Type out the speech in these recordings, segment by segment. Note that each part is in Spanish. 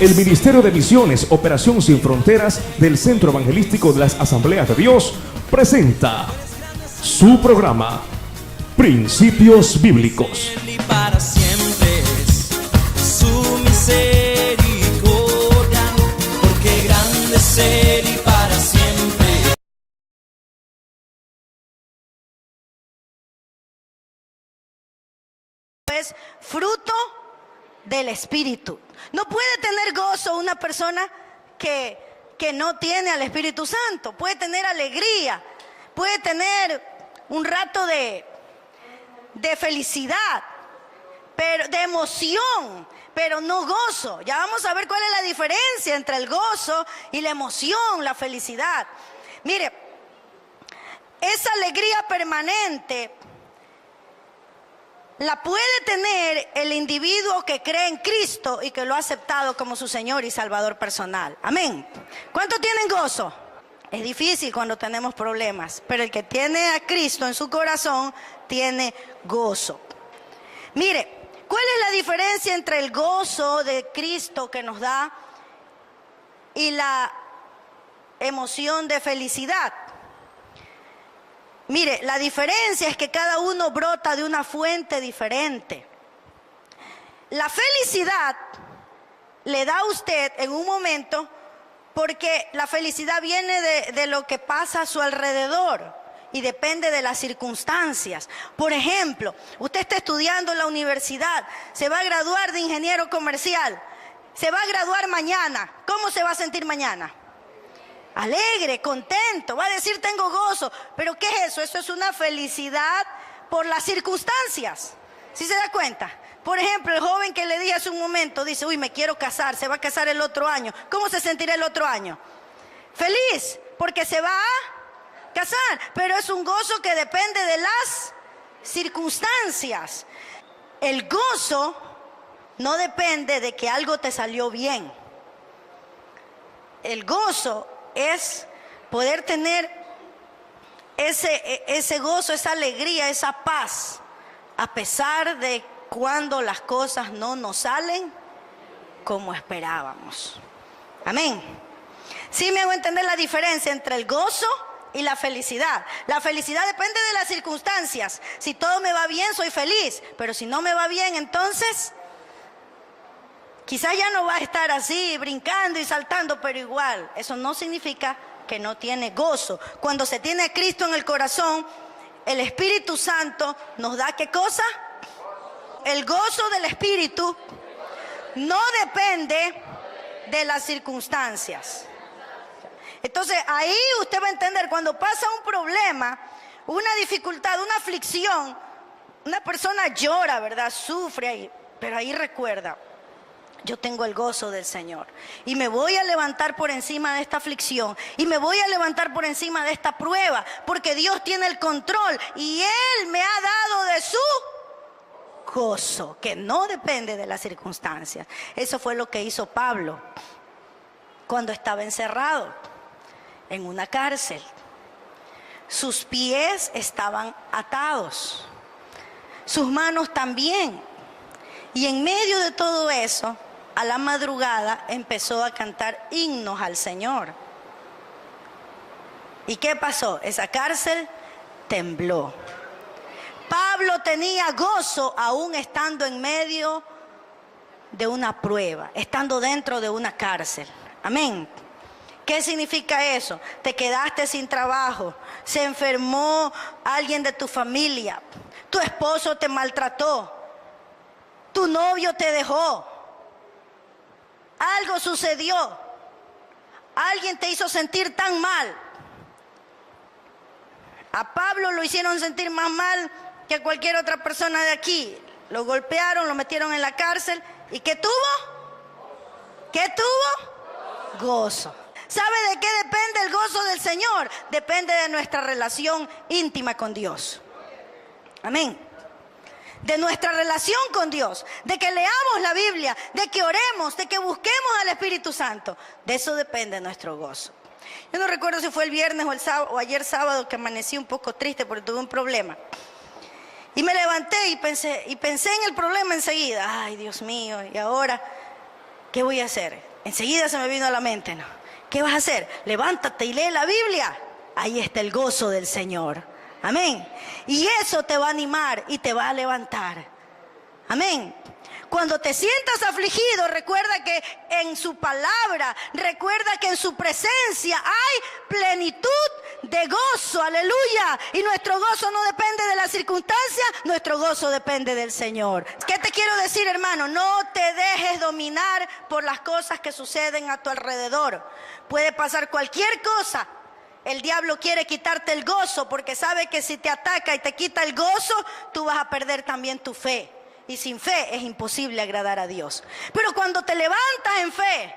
El Ministerio de Misiones, Operación Sin Fronteras del Centro Evangelístico de las Asambleas de Dios presenta su programa Principios Bíblicos. Y para siempre es su misericordia, porque grande es Él y para siempre. Es fruto del Espíritu. No puede tener gozo una persona que no tiene al Espíritu Santo. Puede tener alegría, puede tener un rato de felicidad, pero de emoción, pero no gozo. Ya vamos a ver cuál es la diferencia entre el gozo y la emoción, la felicidad. Mire, esa alegría permanente la puede tener el individuo que cree en Cristo y que lo ha aceptado como su Señor y Salvador personal. Amén. ¿Cuántos tienen gozo? Es difícil cuando tenemos problemas, pero el que tiene a Cristo en su corazón tiene gozo. Mire, ¿cuál es la diferencia entre el gozo de Cristo que nos da y la emoción de felicidad? Mire, la diferencia es que cada uno brota de una fuente diferente. La felicidad le da a usted en un momento porque la felicidad viene de lo que pasa a su alrededor y depende de las circunstancias. Por ejemplo, usted está estudiando en la universidad, se va a graduar de ingeniero comercial, se va a graduar mañana. ¿Cómo se va a sentir mañana? Alegre, contento, va a decir tengo gozo. ¿Pero qué es eso? Eso es una felicidad por las circunstancias. ¿Sí se da cuenta? Por ejemplo, el joven que le dije hace un momento dice, uy, me quiero casar, se va a casar el otro año. ¿Cómo se sentirá el otro año? Feliz, porque se va a casar, pero es un gozo que depende de las circunstancias. El gozo no depende de que algo te salió bien. El gozo es poder tener ese gozo, esa alegría, esa paz, a pesar de cuando las cosas no nos salen como esperábamos. Amén. ¿Sí me hago entender la diferencia entre el gozo y la felicidad? La felicidad depende de las circunstancias. Si todo me va bien, soy feliz. Pero si no me va bien, entonces quizás ya no va a estar así, brincando y saltando, pero igual, eso no significa que no tiene gozo. Cuando se tiene a Cristo en el corazón, el Espíritu Santo nos da ¿qué cosa? El gozo del Espíritu no depende de las circunstancias. Entonces ahí usted va a entender, cuando pasa un problema, una dificultad, una aflicción, una persona llora, ¿verdad? Sufre ahí, pero ahí recuerda, yo tengo el gozo del Señor y me voy a levantar por encima de esta aflicción y me voy a levantar por encima de esta prueba, porque Dios tiene el control y Él me ha dado de su gozo, que no depende de las circunstancias. Eso fue lo que hizo Pablo cuando estaba encerrado en una cárcel. Sus pies estaban atados, sus manos también, y en medio de todo eso, a la madrugada empezó a cantar himnos al Señor. ¿Y qué pasó? Esa cárcel tembló. Pablo tenía gozo aún estando en medio de una prueba, estando dentro de una cárcel. Amén. ¿Qué significa eso? Te quedaste sin trabajo, se enfermó alguien de tu familia, tu esposo te maltrató, tu novio te dejó, algo sucedió, alguien te hizo sentir tan mal. A Pablo lo hicieron sentir más mal que a cualquier otra persona de aquí. Lo golpearon, lo metieron en la cárcel. ¿Y qué tuvo? ¿Qué tuvo? Gozo. ¿Sabe de qué depende el gozo del Señor? Depende de nuestra relación íntima con Dios. Amén. De nuestra relación con Dios, de que leamos la Biblia, de que oremos, de que busquemos al Espíritu Santo. De eso depende nuestro gozo. Yo no recuerdo si fue el viernes o el sábado, o ayer sábado, que amanecí un poco triste porque tuve un problema. Y me levanté y pensé en el problema enseguida. Ay, Dios mío, ¿y ahora qué voy a hacer? Enseguida se me vino a la mente, ¿no? ¿Qué vas a hacer? Levántate y lee la Biblia. Ahí está el gozo del Señor. Amén. Y eso te va a animar y te va a levantar. Amén. Cuando te sientas afligido, recuerda que en su palabra, recuerda que en su presencia hay plenitud de gozo, aleluya. Y nuestro gozo no depende de las circunstancias, nuestro gozo depende del Señor. ¿Qué te quiero decir, hermano? No te dejes dominar por las cosas que suceden a tu alrededor. Puede pasar cualquier cosa. El diablo quiere quitarte el gozo porque sabe que si te ataca y te quita el gozo, tú vas a perder también tu fe. Y sin fe es imposible agradar a Dios. Pero cuando te levantas en fe,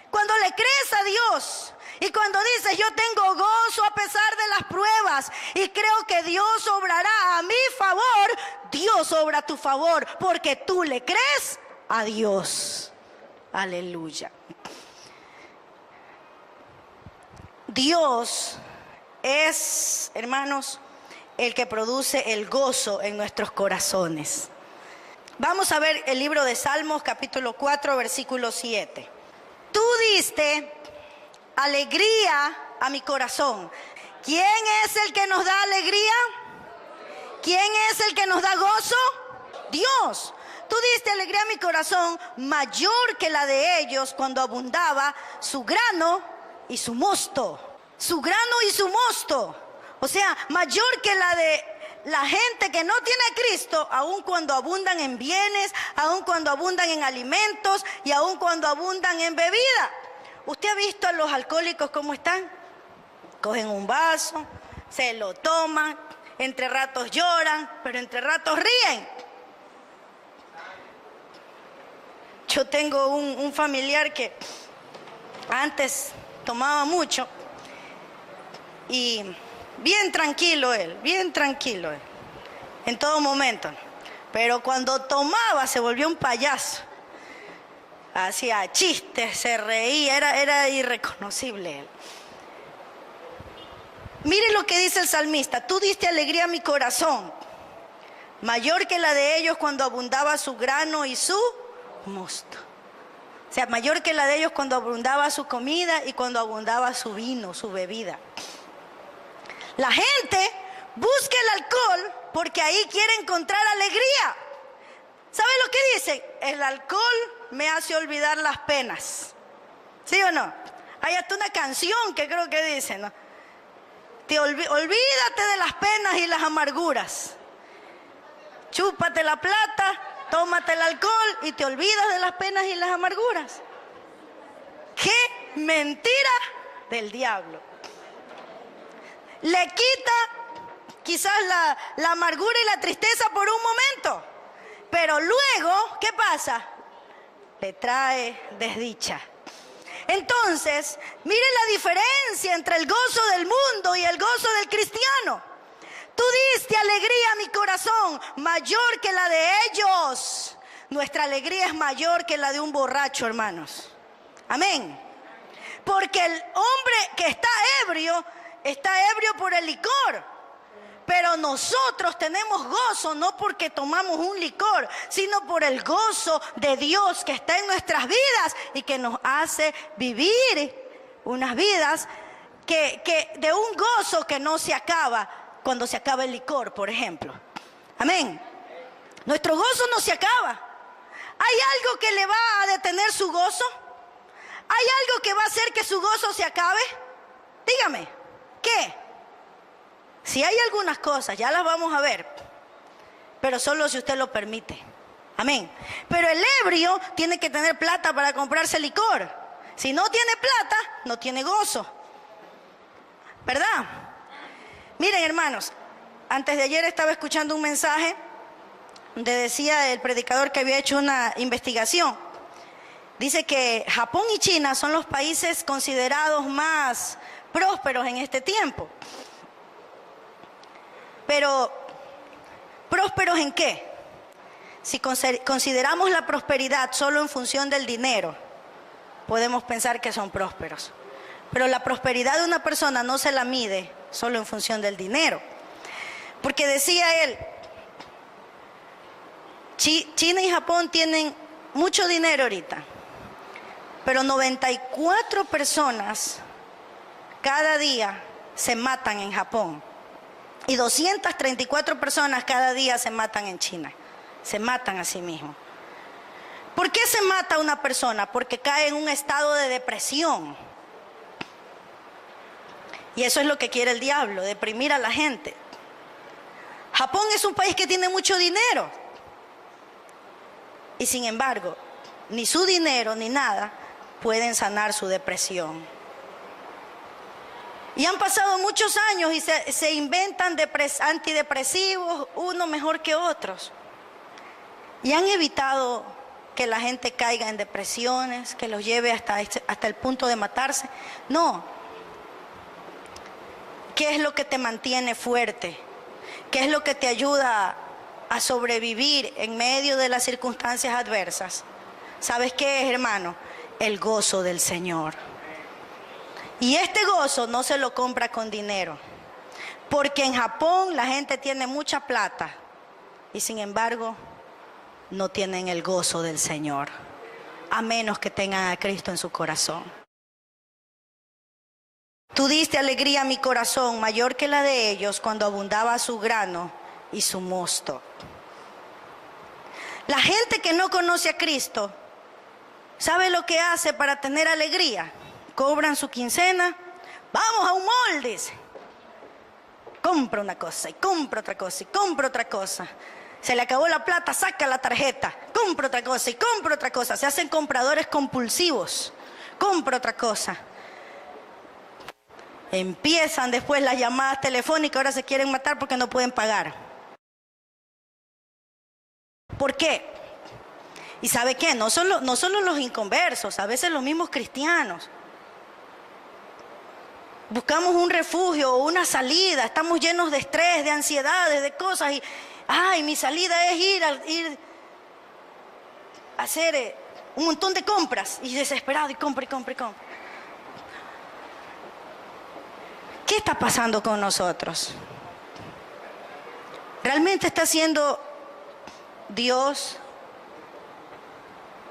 cuando le crees a Dios y cuando dices yo tengo gozo a pesar de las pruebas y creo que Dios obrará a mi favor, Dios obra a tu favor porque tú le crees a Dios. Aleluya. Dios es, hermanos, el que produce el gozo en nuestros corazones. Vamos a ver el libro de Salmos, capítulo 4, versículo 7. Tú diste alegría a mi corazón. ¿Quién es el que nos da alegría? ¿Quién es el que nos da gozo? Dios. Tú diste alegría a mi corazón mayor que la de ellos cuando abundaba su grano y su mosto. Su grano y su mosto. O sea, mayor que la de la gente que no tiene a Cristo, aun cuando abundan en bienes, aun cuando abundan en alimentos y aun cuando abundan en bebida. ¿Usted ha visto a los alcohólicos cómo están? Cogen un vaso, se lo toman, entre ratos lloran, pero entre ratos ríen. Yo tengo un familiar que antes tomaba mucho y bien tranquilo él, en todo momento. Pero cuando tomaba se volvió un payaso. Hacía chistes, se reía, era irreconocible él. Mire lo que dice el salmista: tú diste alegría a mi corazón, mayor que la de ellos cuando abundaba su grano y su mosto. O sea, mayor que la de ellos cuando abundaba su comida y cuando abundaba su vino, su bebida. La gente busca el alcohol porque ahí quiere encontrar alegría. ¿Sabe lo que dicen? El alcohol me hace olvidar las penas. ¿Sí o no? Hay hasta una canción que creo que dice, ¿no? Olvídate de las penas y las amarguras. Chúpate la plata, tómate el alcohol y te olvidas de las penas y las amarguras. ¡Qué mentira del diablo! Le quita quizás la amargura y la tristeza por un momento, pero luego, ¿qué pasa? Le trae desdicha. Entonces, mire la diferencia entre el gozo del mundo y el gozo del cristiano. Tú diste alegría a mi corazón, mayor que la de ellos. Nuestra alegría es mayor que la de un borracho, hermanos. Amén. Porque el hombre que está ebrio por el licor. Pero nosotros tenemos gozo no porque tomamos un licor, sino por el gozo de Dios que está en nuestras vidas y que nos hace vivir unas vidas que de un gozo que no se acaba cuando se acaba el licor, por ejemplo. Amén. Nuestro gozo no se acaba. ¿Hay algo que le va a detener su gozo? ¿Hay algo que va a hacer que su gozo se acabe? Dígame, ¿qué? Si hay algunas cosas, ya las vamos a ver, pero solo si usted lo permite. Amén. Pero el ebrio tiene que tener plata para comprarse licor. Si no tiene plata, no tiene gozo. ¿Verdad? Miren, hermanos, antes de ayer estaba escuchando un mensaje donde decía el predicador que había hecho una investigación. Dice que Japón y China son los países considerados más prósperos en este tiempo. Pero, ¿prósperos en qué? Si consideramos la prosperidad solo en función del dinero, podemos pensar que son prósperos. Pero la prosperidad de una persona no se la mide solo en función del dinero. Porque decía él, China y Japón tienen mucho dinero ahorita, pero 94 personas cada día se matan en Japón. Y 234 personas cada día se matan en China. Se matan a sí mismos. ¿Por qué se mata una persona? Porque cae en un estado de depresión. Y eso es lo que quiere el diablo, deprimir a la gente. Japón es un país que tiene mucho dinero. Y sin embargo, ni su dinero ni nada pueden sanar su depresión. Y han pasado muchos años y se inventan antidepresivos, uno mejor que otros. Y han evitado que la gente caiga en depresiones, que los lleve hasta el punto de matarse. No. ¿Qué es lo que te mantiene fuerte? ¿Qué es lo que te ayuda a sobrevivir en medio de las circunstancias adversas? ¿Sabes qué es, hermano? El gozo del Señor. Y este gozo no se lo compra con dinero. Porque en Japón la gente tiene mucha plata y sin embargo no tienen el gozo del Señor, a menos que tengan a Cristo en su corazón. Tú diste alegría a mi corazón, mayor que la de ellos, cuando abundaba su grano y su mosto. La gente que no conoce a Cristo, ¿sabe lo que hace para tener alegría? Cobran su quincena, vamos a un mall, dice. Compra una cosa y compra otra cosa y compra otra cosa. Se le acabó la plata, saca la tarjeta, compra otra cosa y compra otra cosa. Se hacen compradores compulsivos, compra otra cosa. Empiezan después las llamadas telefónicas, ahora se quieren matar porque no pueden pagar. ¿Por qué? ¿Y sabe qué? No solo los inconversos, a veces los mismos cristianos. Buscamos un refugio o una salida, estamos llenos de estrés, de ansiedades, de cosas y mi salida es ir a hacer un montón de compras y desesperado y compra. ¿Qué está pasando con nosotros? ¿Realmente está siendo Dios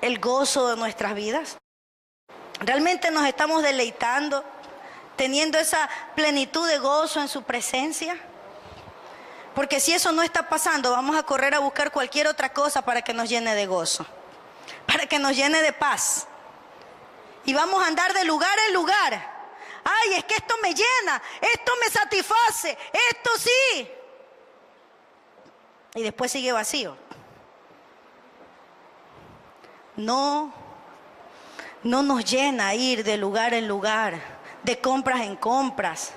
el gozo de nuestras vidas? ¿Realmente nos estamos deleitando, teniendo esa plenitud de gozo en su presencia? Porque si eso no está pasando, vamos a correr a buscar cualquier otra cosa para que nos llene de gozo, para que nos llene de paz. Y vamos a andar de lugar en lugar. Ay, es que esto me llena, esto me satisface, esto sí. Y después sigue vacío. No nos llena ir de lugar en lugar, de compras en compras.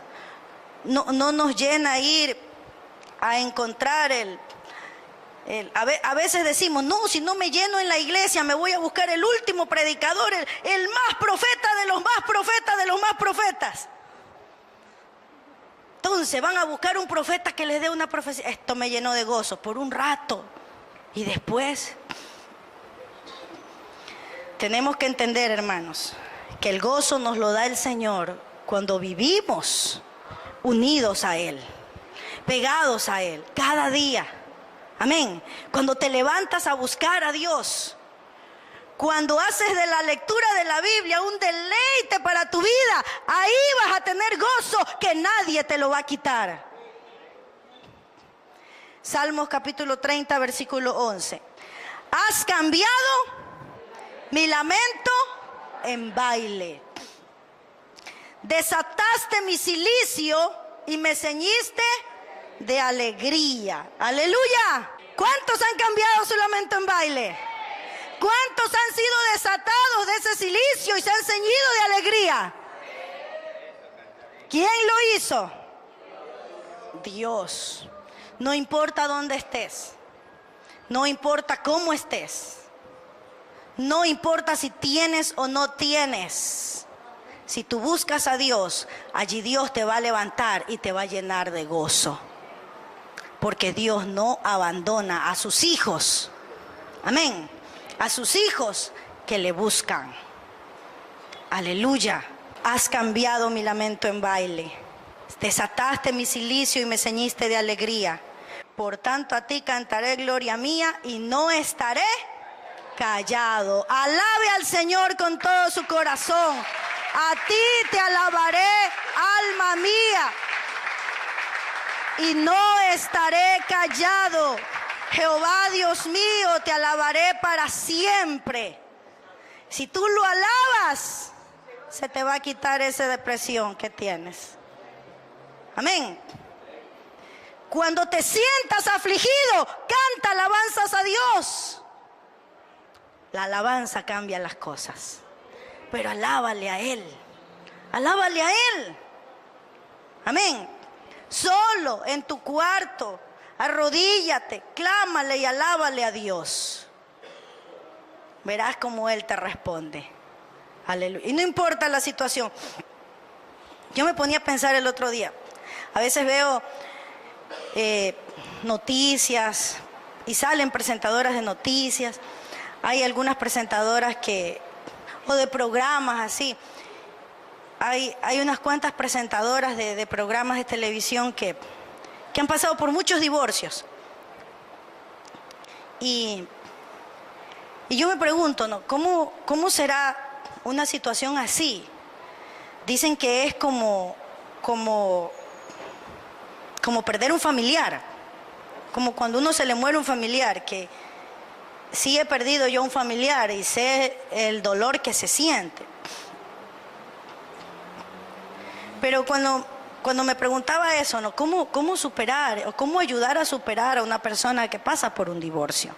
No nos llena ir a encontrar a veces decimos, no, si no me lleno en la iglesia, me voy a buscar el último predicador, el más profeta de los más profetas de los más profetas. Entonces van a buscar un profeta que les dé una profecía. Esto me llenó de gozo por un rato. Y después tenemos que entender, hermanos, que el gozo nos lo da el Señor cuando vivimos unidos a Él, pegados a Él, cada día. Amén. Cuando te levantas a buscar a Dios, cuando haces de la lectura de la Biblia un deleite para tu vida, ahí vas a tener gozo que nadie te lo va a quitar. Salmos capítulo 30, versículo 11. Has cambiado mi lamento en baile. Desataste mi cilicio y me ceñiste de alegría. Aleluya. ¿Cuántos han cambiado su lamento en baile? ¿Cuántos han sido desatados de ese cilicio y se han ceñido de alegría? ¿Quién lo hizo? Dios. No importa dónde estés, no importa cómo estés, no importa si tienes o no tienes. Si tú buscas a Dios, allí Dios te va a levantar y te va a llenar de gozo. Porque Dios no abandona a sus hijos. Amén. A sus hijos que le buscan. Aleluya. Has cambiado mi lamento en baile. Desataste mi cilicio y me ceñiste de alegría. Por tanto a ti cantaré gloria mía y no estaré callado. Alabe al Señor con todo su corazón. A ti te alabaré, alma mía, y no estaré callado. Jehová Dios mío, te alabaré para siempre. Si tú lo alabas, se te va a quitar esa depresión que tienes. Amén. Cuando te sientas afligido, canta alabanzas a Dios. La alabanza cambia las cosas. Pero alábale a Él. Alábale a Él. Amén. Solo en tu cuarto, arrodíllate, clámale y alábale a Dios. Verás cómo Él te responde. Aleluya. Y no importa la situación. Yo me ponía a pensar el otro día. A veces veo noticias y salen presentadoras de noticias. Hay algunas presentadoras o de programas así. Hay unas cuantas presentadoras de programas de televisión que han pasado por muchos divorcios. Y yo me pregunto, ¿no? ¿Cómo será una situación así? Dicen que es como perder un familiar, como cuando uno se le muere un familiar, que sí he perdido yo un familiar y sé el dolor que se siente. Pero cuando me preguntaba eso, ¿no? ¿Cómo superar o cómo ayudar a superar a una persona que pasa por un divorcio?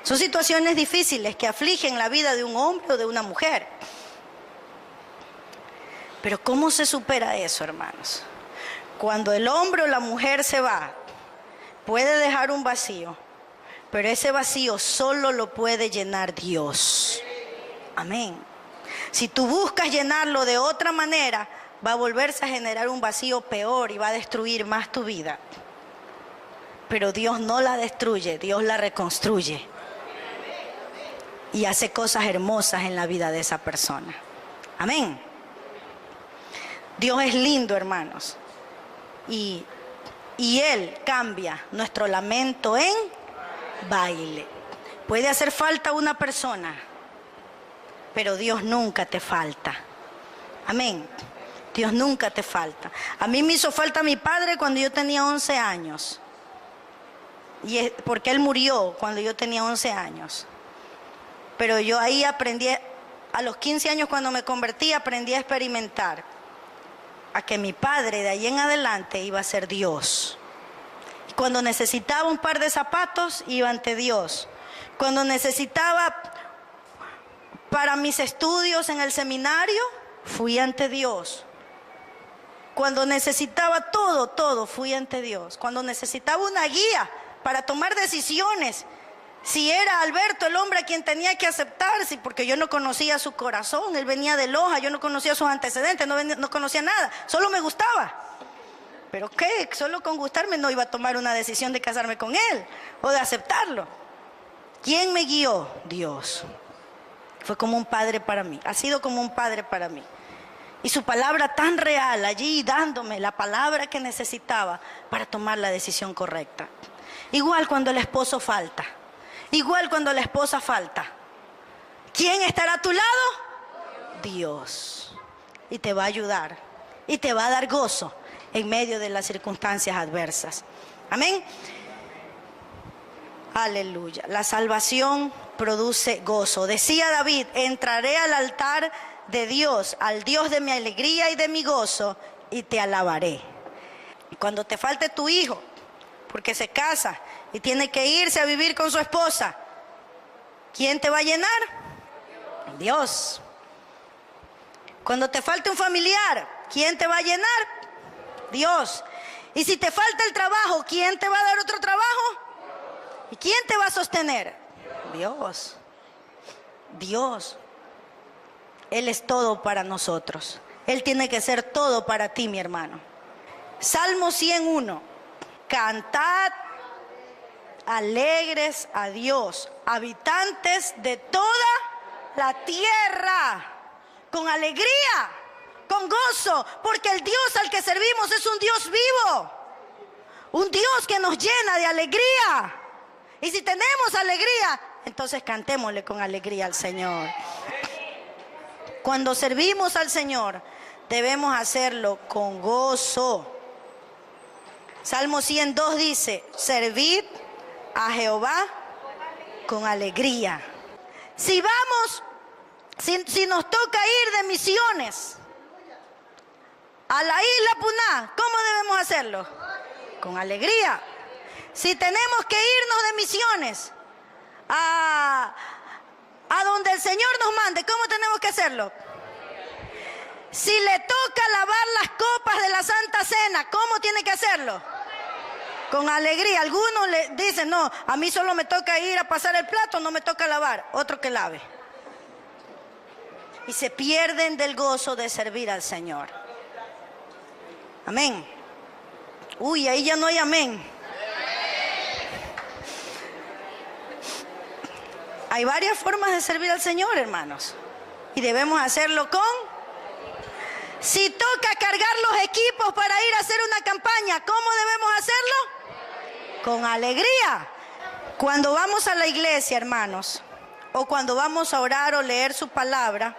Son situaciones difíciles que afligen la vida de un hombre o de una mujer. Pero ¿cómo se supera eso, hermanos? Cuando el hombre o la mujer se va, puede dejar un vacío, pero ese vacío solo lo puede llenar Dios. Amén. Si tú buscas llenarlo de otra manera, va a volverse a generar un vacío peor y va a destruir más tu vida. Pero Dios no la destruye, Dios la reconstruye. Y hace cosas hermosas en la vida de esa persona. Amén. Dios es lindo, hermanos. Y Él cambia nuestro lamento en baile. Puede hacer falta una persona, pero Dios nunca te falta. Amén. Dios nunca te falta. A mí me hizo falta mi padre cuando yo tenía 11 años. Porque él murió cuando yo tenía 11 años. Pero yo ahí aprendí, a los 15 años cuando me convertí, aprendí a experimentar a que mi padre de ahí en adelante iba a ser Dios. Cuando necesitaba un par de zapatos, iba ante Dios. Cuando necesitaba para mis estudios en el seminario, fui ante Dios. Cuando necesitaba todo, fui ante Dios. Cuando necesitaba una guía para tomar decisiones, si era Alberto el hombre a quien tenía que aceptarse, porque yo no conocía su corazón, él venía de Loja, yo no conocía sus antecedentes, no conocía nada, solo me gustaba. Pero ¿qué? Solo con gustarme no iba a tomar una decisión de casarme con él o de aceptarlo. ¿Quién me guió? Dios. Fue como un padre para mí, ha sido como un padre para mí. Y su palabra tan real allí dándome la palabra que necesitaba para tomar la decisión correcta. Igual cuando el esposo falta. Igual cuando la esposa falta. ¿Quién estará a tu lado? Dios. Y te va a ayudar. Y te va a dar gozo en medio de las circunstancias adversas. Amén. Aleluya. La salvación produce gozo. Decía David, entraré al altar de Dios, al Dios de mi alegría y de mi gozo, y te alabaré. Cuando te falte tu hijo, porque se casa y tiene que irse a vivir con su esposa, ¿quién te va a llenar? Dios. Cuando te falte un familiar, ¿quién te va a llenar? Dios. Y si te falta el trabajo, ¿quién te va a dar otro trabajo? ¿Y quién te va a sostener? Dios. Dios. Él es todo para nosotros. Él tiene que ser todo para ti, mi hermano. Salmo 101. Cantad alegres a Dios, habitantes de toda la tierra, con alegría, con gozo, porque el Dios al que servimos es un Dios vivo, un Dios que nos llena de alegría. Y si tenemos alegría, entonces cantémosle con alegría al Señor. Cuando servimos al Señor, debemos hacerlo con gozo. Salmo 102 dice, servid a Jehová con alegría. Si nos toca ir de misiones a la isla Puná, ¿cómo debemos hacerlo? Con alegría. Si tenemos que irnos de misiones a donde el Señor nos mande, ¿cómo tenemos que hacerlo? Si le toca lavar las copas de la Santa Cena, ¿cómo tiene que hacerlo? Con alegría. Algunos le dicen, no, a mí solo me toca ir a pasar el plato, no me toca lavar. Otro que lave. Y se pierden del gozo de servir al Señor. Amén. Uy, ahí ya no hay amén. Hay varias formas de servir al Señor, hermanos. Y debemos hacerlo con... Si toca cargar los equipos para ir a hacer una campaña, ¿cómo debemos hacerlo? Con alegría. Cuando vamos a la iglesia, hermanos, o cuando vamos a orar o leer su palabra,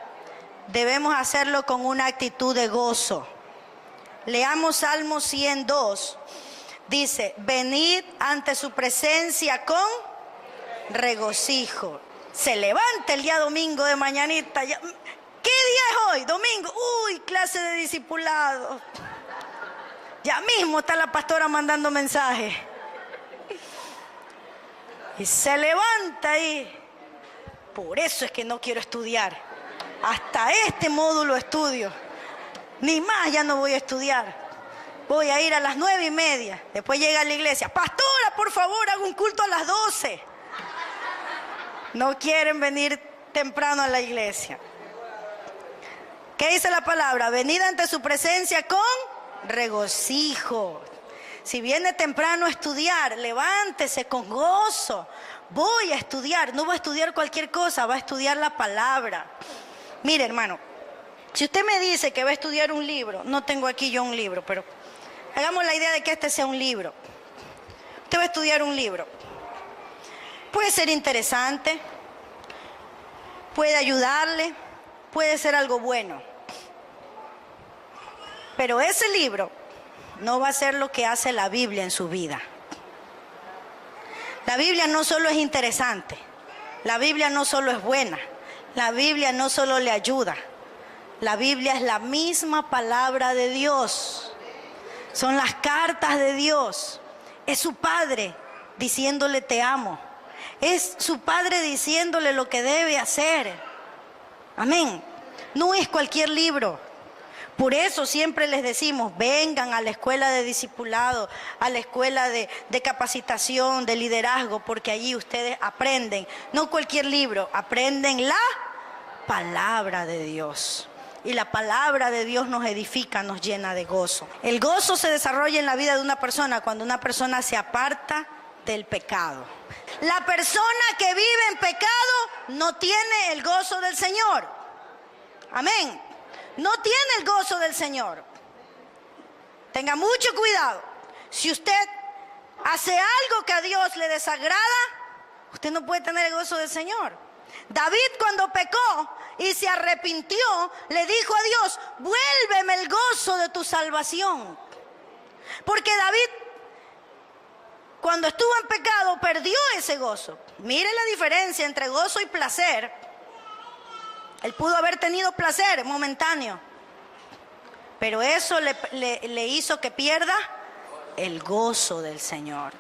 debemos hacerlo con una actitud de gozo. Leamos Salmo 102. Dice, venid ante su presencia con regocijo. Se levanta el día domingo de mañanita. ¿Qué día es hoy? Domingo. Uy, clase de discipulado. Ya mismo está la pastora mandando mensajes. Y se levanta ahí. Por eso es que no quiero estudiar. Hasta este módulo estudio. Ni más ya no voy a estudiar. Voy a ir a las 9:30. Después llega a la iglesia. Pastora, por favor, haga un culto a las 12. No quieren venir temprano a la iglesia. ¿Qué dice la palabra? Venid ante su presencia con regocijo. Si viene temprano a estudiar, levántese con gozo. Voy a estudiar, no voy a estudiar cualquier cosa, va a estudiar la palabra. Mire, hermano, si usted me dice que va a estudiar un libro, no tengo aquí yo un libro, pero hagamos la idea de que este sea un libro. Usted va a estudiar un libro. Puede ser interesante, puede ayudarle, puede ser algo bueno. Pero ese libro no va a ser lo que hace la Biblia en su vida. La Biblia no solo es interesante, la Biblia no solo es buena, la Biblia no solo le ayuda, la Biblia es la misma palabra de Dios. Son las cartas de Dios. Es su Padre diciéndole te amo. Es su Padre diciéndole lo que debe hacer. Amén. No es cualquier libro. Por eso siempre les decimos, vengan a la escuela de discipulado, a la escuela de capacitación, de liderazgo, porque allí ustedes aprenden, no cualquier libro, aprenden la palabra de Dios. Y la palabra de Dios nos edifica, nos llena de gozo. El gozo se desarrolla en la vida de una persona cuando una persona se aparta del pecado. La persona que vive en pecado no tiene el gozo del Señor. Amén. No tiene el gozo del Señor. Tenga mucho cuidado. Si usted hace algo que a Dios le desagrada, usted no puede tener el gozo del Señor. David, cuando pecó y se arrepintió, le dijo a Dios, vuélveme el gozo de tu salvación. Porque David, cuando estuvo en pecado, perdió ese gozo. Mire la diferencia entre gozo y placer. Él pudo haber tenido placer momentáneo, pero eso le hizo que pierda el gozo del Señor.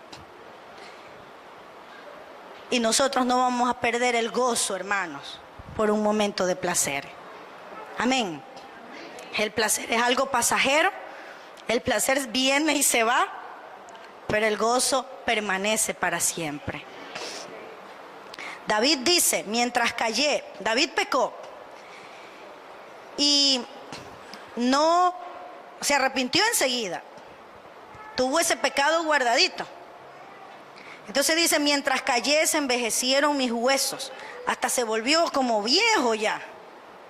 Y nosotros no vamos a perder el gozo, hermanos, por un momento de placer. Amén. El placer es algo pasajero, el placer viene y se va, pero el gozo permanece para siempre. David dice, mientras callé, David pecó y no se arrepintió enseguida, tuvo ese pecado guardadito. Entonces dice, mientras callé se envejecieron mis huesos, hasta se volvió como viejo ya,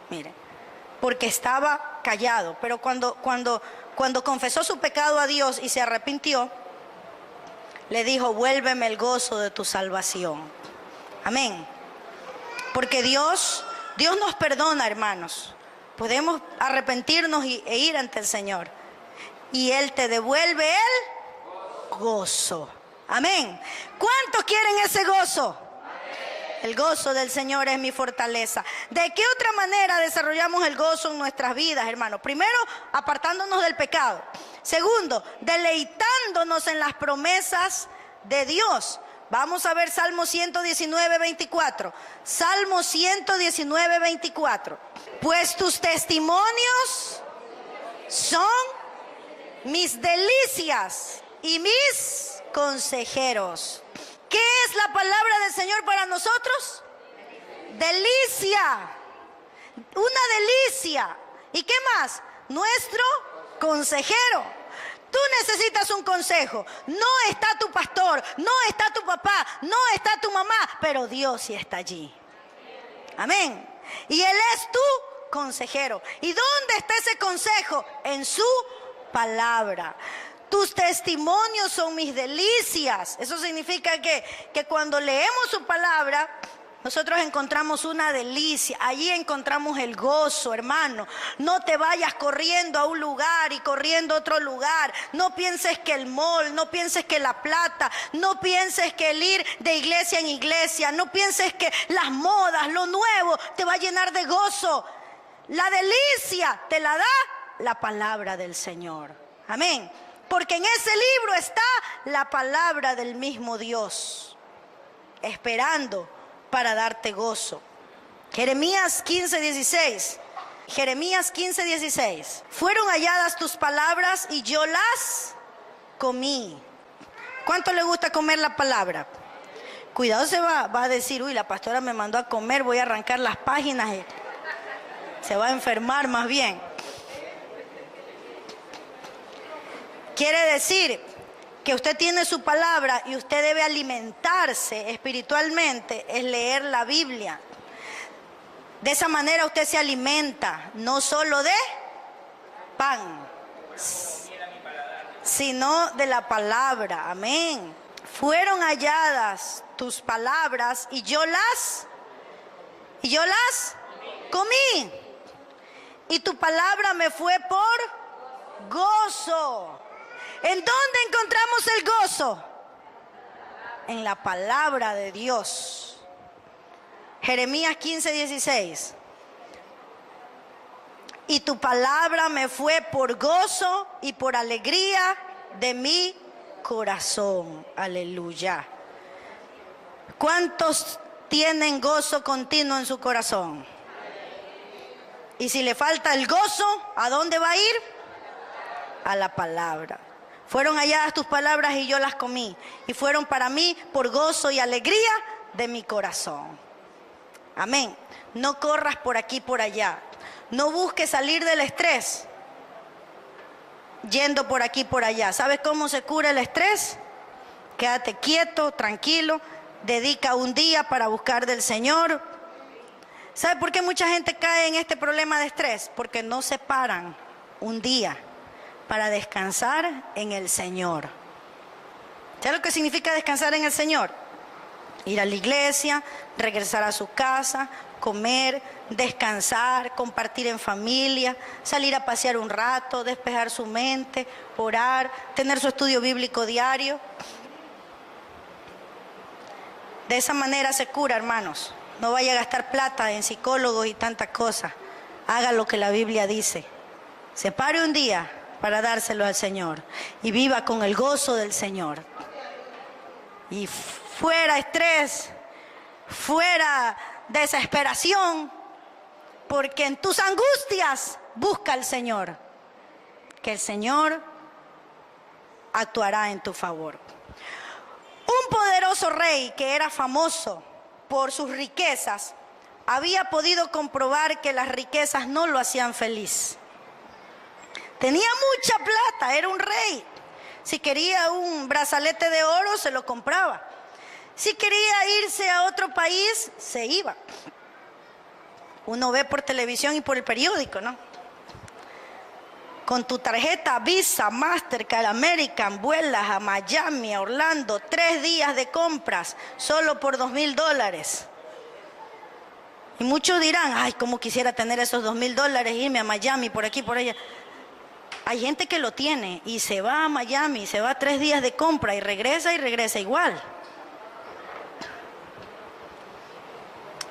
mire, porque estaba callado. Pero cuando confesó su pecado a Dios y se arrepintió, le dijo, vuélveme el gozo de tu salvación. Amén. Porque Dios nos perdona, hermanos. Podemos arrepentirnos e ir ante el Señor. Y Él te devuelve el gozo. Amén. ¿Cuántos quieren ese gozo? El gozo del Señor es mi fortaleza. ¿De qué otra manera desarrollamos el gozo en nuestras vidas, hermanos? Primero, apartándonos del pecado. Segundo, deleitándonos en las promesas de Dios. Vamos a ver Salmo 119, 24. Salmo 119, 24. Pues tus testimonios son mis delicias y mis consejeros. ¿Qué es la palabra del Señor para nosotros? Delicia. Una delicia. ¿Y qué más? Nuestro consejero. Tú necesitas un consejo. No está tu pastor, no está tu papá, no está tu mamá, pero Dios sí está allí. Amén. Y Él es tu consejero. ¿Y dónde está ese consejo? En su palabra. Tus testimonios son mis delicias. Eso significa que cuando leemos su palabra, nosotros encontramos una delicia. Allí encontramos el gozo, hermano. No te vayas corriendo a un lugar y corriendo a otro lugar. No pienses que el mall, no pienses que la plata, no pienses que el ir de iglesia en iglesia, no pienses que las modas, lo nuevo, te va a llenar de gozo. La delicia te la da la palabra del Señor. Amén. Porque en ese libro está la palabra del mismo Dios, esperando para darte gozo. Jeremías 15:16. Jeremías 15:16. Fueron halladas tus palabras y yo las comí. ¿Cuánto le gusta comer la palabra? Cuidado, se va a decir, uy, la pastora me mandó a comer, voy a arrancar las páginas y se va a enfermar más bien. Quiere decir que usted tiene su palabra y usted debe alimentarse espiritualmente, es leer la Biblia. De esa manera usted se alimenta, no solo de pan, sino de la palabra. Amén. Fueron halladas tus palabras y yo las comí. Y tu palabra me fue por gozo. ¿En dónde encontramos el gozo? En la palabra de Dios. Jeremías 15:16. Y tu palabra me fue por gozo y por alegría de mi corazón. Aleluya. ¿Cuántos tienen gozo continuo en su corazón? Y si le falta el gozo, ¿a dónde va a ir? A la palabra. Fueron halladas tus palabras y yo las comí. Y fueron para mí por gozo y alegría de mi corazón. Amén. No corras por aquí y por allá. No busques salir del estrés yendo por aquí y por allá. ¿Sabes cómo se cura el estrés? Quédate quieto, tranquilo. Dedica un día para buscar del Señor. ¿Sabe por qué mucha gente cae en este problema de estrés? Porque no se paran un día para descansar en el Señor. ¿Sabes lo que significa descansar en el Señor? Ir a la iglesia, regresar a su casa, comer, descansar, compartir en familia, salir a pasear un rato, despejar su mente, orar, tener su estudio bíblico diario. De esa manera se cura, hermanos. No vaya a gastar plata en psicólogos y tantas cosas. Haga lo que la Biblia dice. Separe un día para dárselo al Señor y viva con el gozo del Señor. Y fuera estrés, fuera desesperación, porque en tus angustias busca al Señor, que el Señor actuará en tu favor. Un poderoso rey que era famoso por sus riquezas había podido comprobar que las riquezas no lo hacían feliz. Tenía mucha plata, era un rey. Si quería un brazalete de oro, se lo compraba. Si quería irse a otro país, se iba. Uno ve por televisión y por el periódico, ¿no? con tu tarjeta Visa, Mastercard, American, vuelas a Miami, a Orlando, 3 días de compras, solo por $2,000. Y muchos dirán, ay, cómo quisiera tener esos $2,000, irme a Miami, por aquí, por allá. Hay gente que lo tiene y se va a Miami, se va 3 días de compra y regresa igual.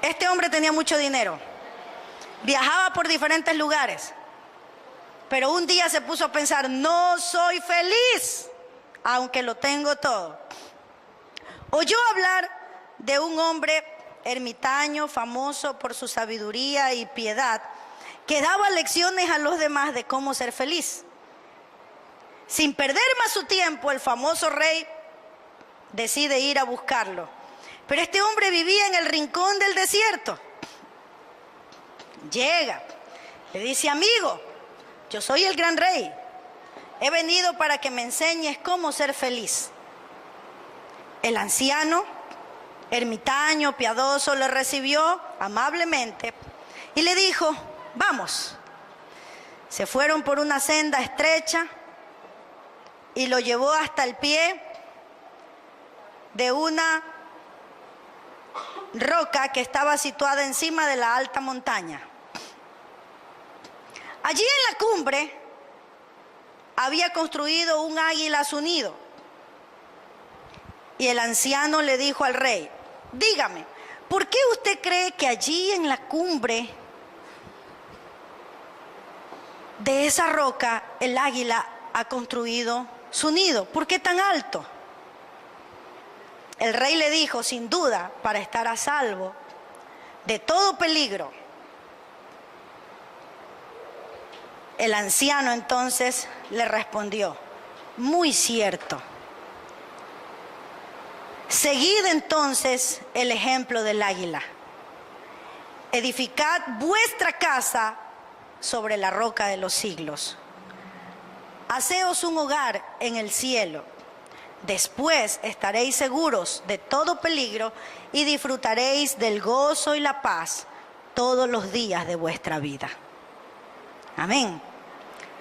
Este hombre tenía mucho dinero, viajaba por diferentes lugares, pero un día se puso a pensar, no soy feliz, aunque lo tengo todo. Oyó hablar de un hombre ermitaño, famoso por su sabiduría y piedad, que daba lecciones a los demás de cómo ser feliz. Sin perder más su tiempo, el famoso rey decide ir a buscarlo. Pero este hombre vivía en el rincón del desierto. Llega, le dice, amigo, yo soy el gran rey. He venido para que me enseñes cómo ser feliz. El anciano, ermitaño, piadoso, le recibió amablemente y le dijo, vamos. Se fueron por una senda estrecha y lo llevó hasta el pie de una roca que estaba situada encima de la alta montaña. Allí en la cumbre había construido un águila su nido. Y el anciano le dijo al rey, dígame, ¿por qué usted cree que allí en la cumbre de esa roca el águila ha construido su nido? ¿Por qué tan alto? El rey le dijo, sin duda, para estar a salvo de todo peligro. El anciano entonces le respondió, muy cierto. Seguid entonces el ejemplo del águila. Edificad vuestra casa sobre la roca de los siglos. Haceos un hogar en el cielo. Después estaréis seguros de todo peligro y disfrutaréis del gozo y la paz todos los días de vuestra vida. Amén.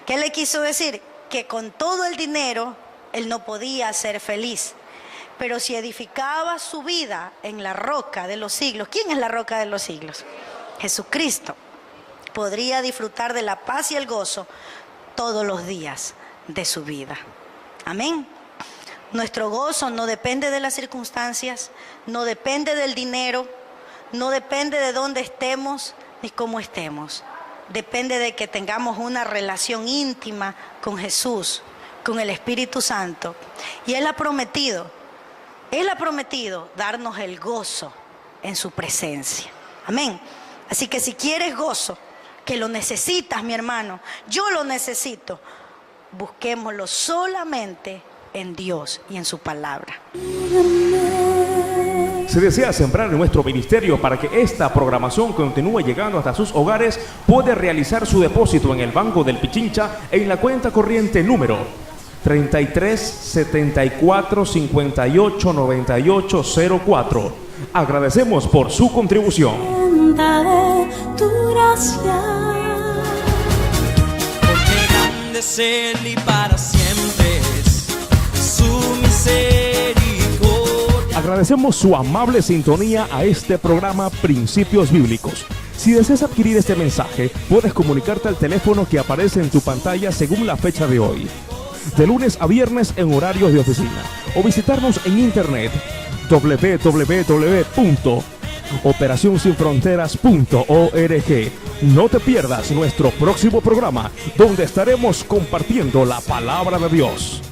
¿Qué le quiso decir? Que con todo el dinero él no podía ser feliz. Pero si edificaba su vida en la roca de los siglos, ¿quién es la roca de los siglos? Jesucristo. Podría disfrutar de la paz y el gozo todos los días de su vida. Amén. Nuestro gozo no depende de las circunstancias, no depende del dinero, no depende de dónde estemos ni cómo estemos. Depende de que tengamos una relación íntima con Jesús, con el Espíritu Santo. Y Él ha prometido darnos el gozo en su presencia. Amén. Así que si quieres gozo, que lo necesitas, mi hermano, yo lo necesito, busquémoslo solamente en Dios y en su palabra. Si desea sembrar en nuestro ministerio para que esta programación continúe llegando hasta sus hogares, puede realizar su depósito en el Banco del Pichincha en la cuenta corriente número 33 74 58 98 04. Agradecemos por su contribución. Tu gracia, porque grande es Él y para siempre es su misericordia. Agradecemos su amable sintonía a este programa Principios Bíblicos. Si deseas adquirir este mensaje, puedes comunicarte al teléfono que aparece en tu pantalla según la fecha de hoy, de lunes a viernes en horarios de oficina, o visitarnos en internet www.operacionsinfronteras.org. No te pierdas nuestro próximo programa, donde estaremos compartiendo la palabra de Dios.